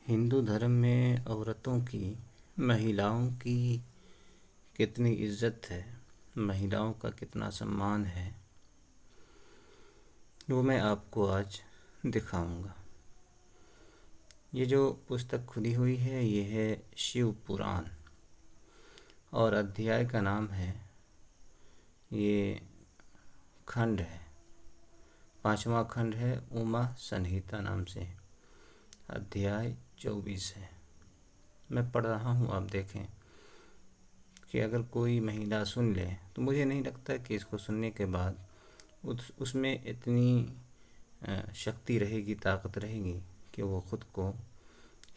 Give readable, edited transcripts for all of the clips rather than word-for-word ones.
हिंदू धर्म में औरतों की, महिलाओं की कितनी इज्जत है, महिलाओं का कितना सम्मान है, वो मैं आपको आज दिखाऊंगा। ये जो पुस्तक खुली हुई है ये है शिव पुराण और अध्याय का नाम है, ये खंड है, 5वां खंड है, उमा संहिता नाम से, अध्याय 24 है। मैं पढ़ रहा हूँ, आप देखें कि अगर कोई महिला सुन ले तो मुझे नहीं लगता कि इसको सुनने के बाद उसमें इतनी शक्ति रहेगी, ताकत रहेगी कि वो ख़ुद को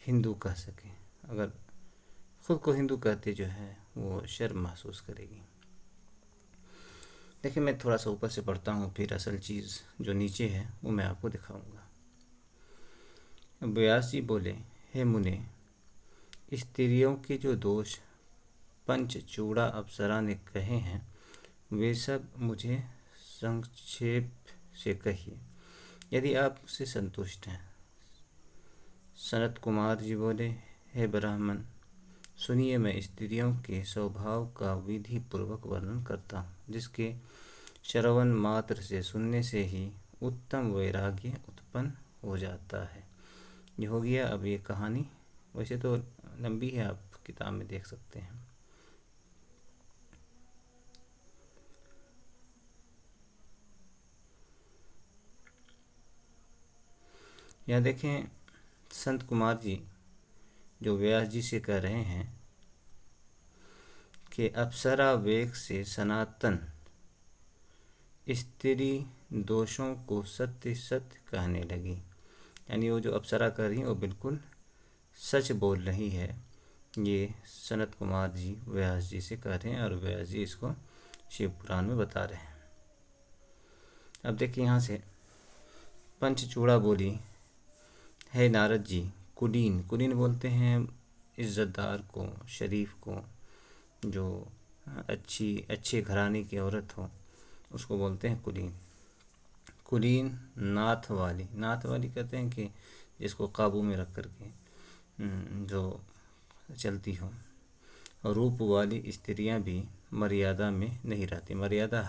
हिंदू कह सके। अगर ख़ुद को हिंदू कहते जो है वो शर्म महसूस करेगी। देखिए, मैं थोड़ा सा ऊपर से पढ़ता हूँ, फिर असल चीज़ जो नीचे है वो मैं आपको दिखाऊंगा। व्यास जी बोले, हे मुने, स्त्रियों के जो दोष पंचचूड़ा अप्सरा ने कहे हैं वे सब मुझे संक्षेप से कहिए, यदि आप उससे संतुष्ट हैं। सनत कुमार जी बोले, हे ब्राह्मण, सुनिए, मैं स्त्रियों के स्वभाव का विधि पूर्वक वर्णन करता हूँ, जिसके श्रवण मात्र से, सुनने से ही उत्तम वैराग्य उत्पन्न हो जाता है। ये हो गया। अब ये कहानी वैसे तो लंबी है, आप किताब में देख सकते हैं। यहाँ देखें, संत कुमार जी जो व्यास जी से कह रहे हैं कि अप्सरा वेग से सनातन स्त्री दोषों को सत्य सत्य कहने लगी। यानी वो जो अप्सरा कह रही है वो बिल्कुल सच बोल रही है। ये सनत कुमार जी व्यास जी से कह रहे हैं और व्यास जी इसको शिव पुराण में बता रहे हैं। अब देखिए, यहाँ से पंचचूड़ा बोली, है नारद जी, कुलीन, कुलीन बोलते हैं इज्जतदार को, शरीफ को, जो अच्छे घराने की औरत हो उसको बोलते हैं कुलीन। कुलीन नाथ वाली, नाथ वाली कहते हैं कि जिसको काबू में रख करके जो चलती हो। और रूप वाली स्त्रियां भी मर्यादा में नहीं रहती, मर्यादा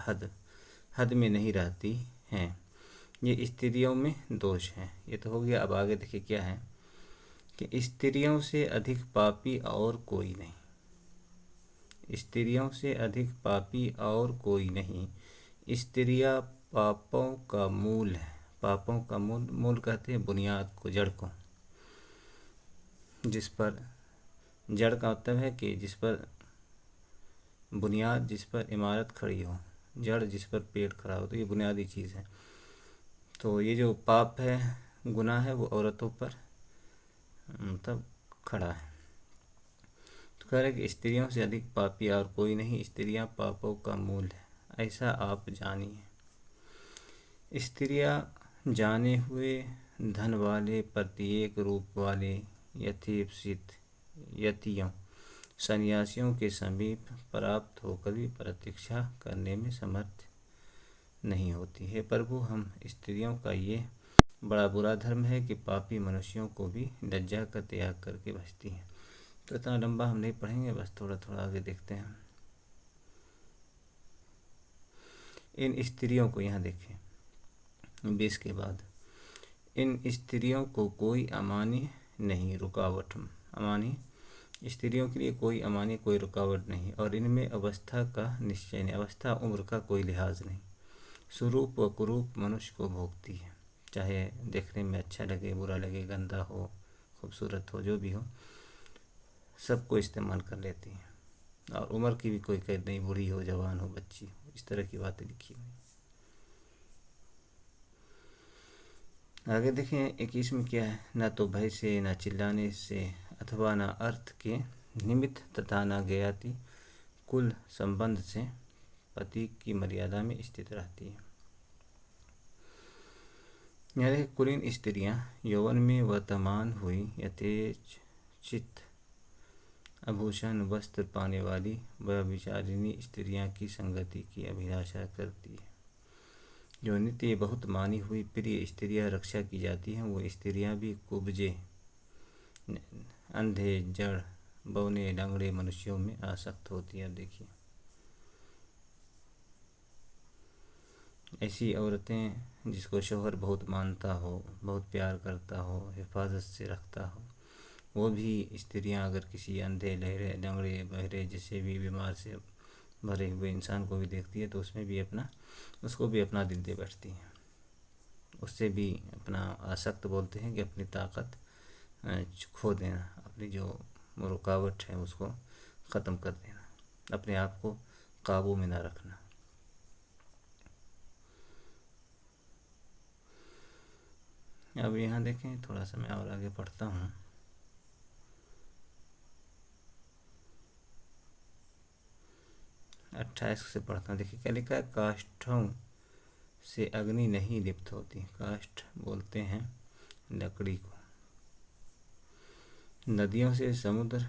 हद में नहीं रहती हैं। ये स्त्रियों में दोष है। ये तो हो गया। अब आगे देखिए क्या है कि स्त्रियों से अधिक पापी और कोई नहीं, स्त्रियों से अधिक पापी और कोई नहीं। स्त्रियां पापों का मूल है। पापों का मूल, मूल कहते हैं बुनियाद को, जड़ को, जिस पर, जड़ का मतलब है कि जिस पर बुनियाद, जिस पर इमारत खड़ी हो, जड़ जिस पर पेड़ खड़ा हो, तो ये बुनियादी चीज़ है। तो ये जो पाप है, गुनाह है, वो औरतों पर मतलब खड़ा है। तो कह रहे कि स्त्रियों से अधिक पापी और कोई नहीं, स्त्रियां पापों का मूल है, ऐसा आप जानिए। स्त्रियां जाने हुए धन वाले, प्रत्येक रूप वाले, यथेप्सित यतियों, सन्यासियों के समीप प्राप्त होकर भी प्रतीक्षा करने में समर्थ नहीं होती है। प्रभु, हम स्त्रियों का ये बड़ा बुरा धर्म है कि पापी मनुष्यों को भी लज्जा का त्याग करके बचती हैं। तो इतना लंबा हम नहीं पढ़ेंगे, बस थोड़ा थोड़ा आगे देखते हैं। इन स्त्रियों को, यहाँ देखें 20 के बाद, इन स्त्रियों को कोई अमान्य नहीं, रुकावट, अमान्य स्त्रियों के लिए कोई अमान्य, कोई रुकावट नहीं। और इनमें अवस्था का निश्चय नहीं, अवस्था उम्र का कोई लिहाज नहीं। स्वरूप व कुरूप मनुष्य को भोगती है, चाहे देखने में अच्छा लगे, बुरा लगे, गंदा हो, खूबसूरत हो, जो भी हो, सबको इस्तेमाल कर लेती है। और उम्र की भी कोई कैद नहीं, बूढ़ी हो, जवान हो, बच्ची हो, इस तरह की बातें लिखी हुई। आगे देखें 21 में क्या है, न तो भय से, न चिल्लाने से, अथवा न अर्थ के निमित्त, तथा न ज्ञाति कुल संबंध से पति की मर्यादा में स्थित रहती है। यह कुलीन स्त्रियां यौवन में वर्तमान हुई, यथेच चित्त आभूषण वस्त्र पाने वाली व्यभिचारिणी स्त्रियां की संगति की अभिलाषा करती है। जो नित्य बहुत मानी हुई प्रिय स्त्रियां रक्षा की जाती हैं, वो स्त्रियां भी कुब्जे अंधे, जड़, बौने, लंगड़े मनुष्यों में आसक्त होती है। अब देखिए, ऐसी औरतें जिसको शौहर बहुत मानता हो, बहुत प्यार करता हो, हिफाजत से रखता हो, वो भी स्त्रियां अगर किसी अंधे, लहरे, लंगड़े, बहरे, जिसे भी बीमार से भरे हुए इंसान को भी देखती है तो उसको भी अपना दिल दे बैठती हैं। उससे भी अपना आसक्त बोलते हैं कि अपनी ताकत खो देना, अपनी जो रुकावट है उसको ख़त्म कर देना, अपने आप को काबू में ना रखना। अब यहाँ देखें, थोड़ा सा मैं और आगे पढ़ता हूँ। अट्ठाईस से पढ़ता हूँ। देखिए क्या लिखा है, काष्ठों से अग्नि नहीं लिप्त होती। काष्ठ बोलते हैं लकड़ी को। नदियों से समुद्र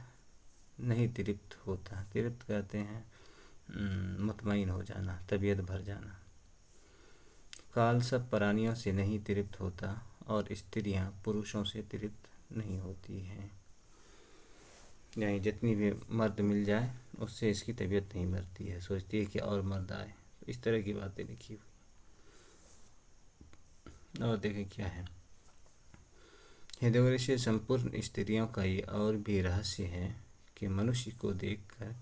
नहीं तृप्त होता। तृप्त कहते हैं मुतमईन हो जाना, तबीयत भर जाना। काल सब प्राणियों से नहीं तृप्त होता और स्त्रियां पुरुषों से तृप्त नहीं होती हैं। यानी जितनी भी मर्द मिल जाए उससे इसकी तबीयत नहीं भरती है, सोचती है कि और मर्द आए। तो इस तरह की बातें लिखी हुई। और देखें क्या है, हृदय से संपूर्ण स्त्रियों का ये और भी रहस्य है कि मनुष्य को देखकर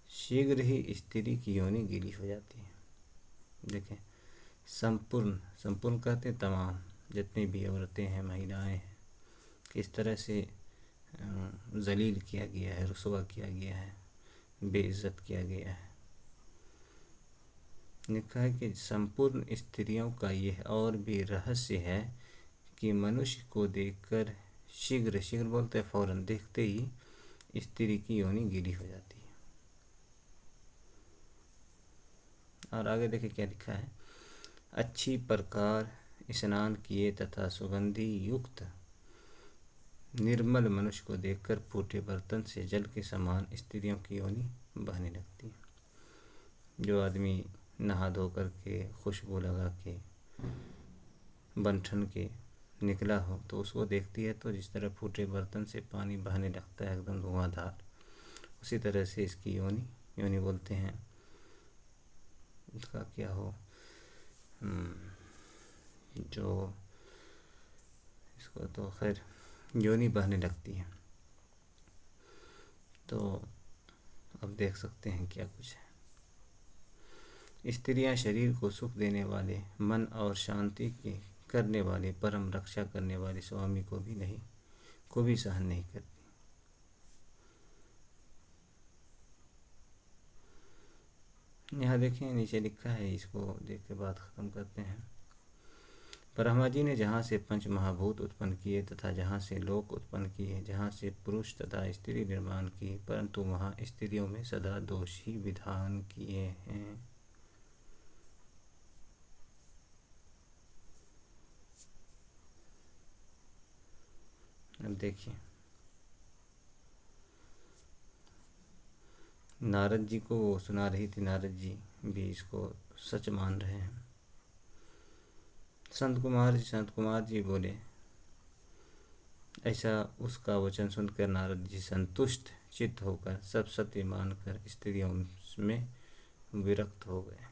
शीघ्र ही स्त्री की योनि गीली हो जाती है। देखें, संपूर्ण, संपूर्ण कहते हैं तमाम, जितनी भी औरतें हैं, महिलाएं हैं, किस तरह से जलील किया गया है, रुसवा किया गया है, बेइज्जत किया गया है। लिखा है कि संपूर्ण स्त्रियों का यह और भी रहस्य है कि मनुष्य को देखकर शीघ्र, शीघ्र बोलते हैं फौरन, देखते ही स्त्री की योनि गीली हो जाती है। और आगे देखिए क्या लिखा है, अच्छी प्रकार स्नान किए तथा सुगंधि युक्त निर्मल मनुष्य को देखकर फूटे बर्तन से जल के समान स्त्रियों की योनि बहने लगती है। जो आदमी नहा धो करके, खुशबू लगा के, बन-ठन के निकला हो तो उसको देखती है तो जिस तरह फूटे बर्तन से पानी बहने लगता है एकदम धुआंधार, उसी तरह से इसकी योनि, योनि बोलते हैं उसका क्या हो, जो इसको तो खैर योनि बहने लगती है। तो अब देख सकते हैं क्या कुछ है। स्त्रियां शरीर को सुख देने वाले, मन और शांति की करने वाले, परम रक्षा करने वाले स्वामी को भी सहन नहीं करती। यहाँ देखें नीचे लिखा है, इसको देख के बात खत्म करते हैं। ब्रह्मा जी ने जहाँ से पंच महाभूत उत्पन्न किए तथा जहाँ से लोक उत्पन्न किए, जहाँ से पुरुष तथा स्त्री निर्माण की, परंतु वहाँ स्त्रियों में सदा दोष ही विधान किए हैं। अब देखिए, नारद जी को वो सुना रही थी, नारद जी भी इसको सच मान रहे हैं। संत कुमार जी बोले, ऐसा उसका वचन सुनकर नारद जी संतुष्ट चित्त होकर सब सत्य मानकर स्त्रियों में विरक्त हो गए।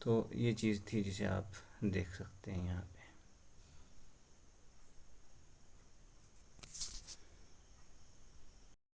तो ये चीज़ थी जिसे आप देख सकते हैं यहाँ पे।